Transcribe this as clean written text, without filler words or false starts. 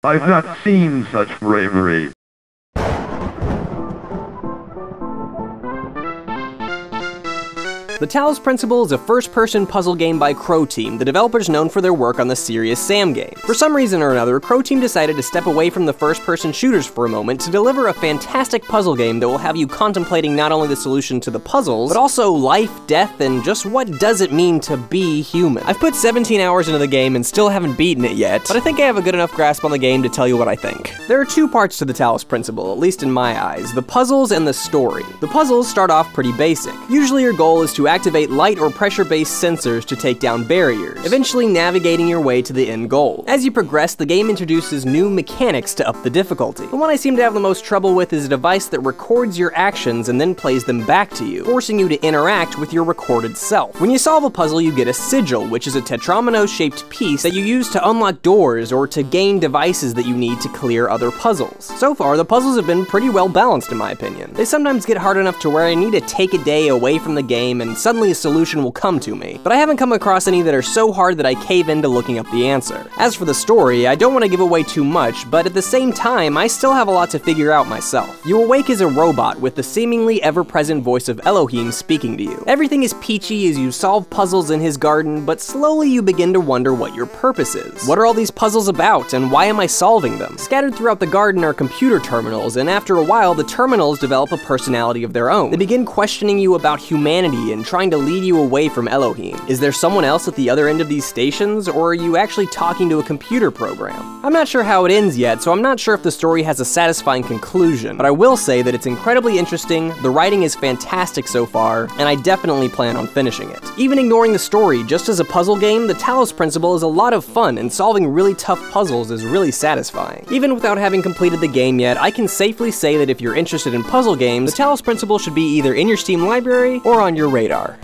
I've not seen such bravery. The Talos Principle is a first-person puzzle game by Crow Team, the developers known for their work on the Serious Sam game. For some reason or another, Crow Team decided to step away from the first-person shooters for a moment to deliver a fantastic puzzle game that will have you contemplating not only the solution to the puzzles, but also life, death, and just what does it mean to be human. I've put 17 hours into the game and still haven't beaten it yet, but I think I have a good enough grasp on the game to tell you what I think. There are two parts to the Talos Principle, at least in my eyes: the puzzles and the story. The puzzles start off pretty basic. Usually your goal is to activate light or pressure-based sensors to take down barriers, eventually navigating your way to the end goal. As you progress, the game introduces new mechanics to up the difficulty. The one I seem to have the most trouble with is a device that records your actions and then plays them back to you, forcing you to interact with your recorded self. When you solve a puzzle, you get a sigil, which is a tetromino-shaped piece that you use to unlock doors or to gain devices that you need to clear other puzzles. So far, the puzzles have been pretty well balanced in my opinion. They sometimes get hard enough to where I need to take a day away from the game and suddenly a solution will come to me, but I haven't come across any that are so hard that I cave into looking up the answer. As for the story, I don't want to give away too much, but at the same time, I still have a lot to figure out myself. You awake as a robot with the seemingly ever-present voice of Elohim speaking to you. Everything is peachy as you solve puzzles in his garden, but slowly you begin to wonder what your purpose is. What are all these puzzles about, and why am I solving them? Scattered throughout the garden are computer terminals, and after a while, the terminals develop a personality of their own. They begin questioning you about humanity and trying to lead you away from Elohim. Is there someone else at the other end of these stations, or are you actually talking to a computer program? I'm not sure how it ends yet, so I'm not sure if the story has a satisfying conclusion, but I will say that it's incredibly interesting, the writing is fantastic so far, and I definitely plan on finishing it. Even ignoring the story, just as a puzzle game, the Talos Principle is a lot of fun, and solving really tough puzzles is really satisfying. Even without having completed the game yet, I can safely say that if you're interested in puzzle games, the Talos Principle should be either in your Steam library or on your radar.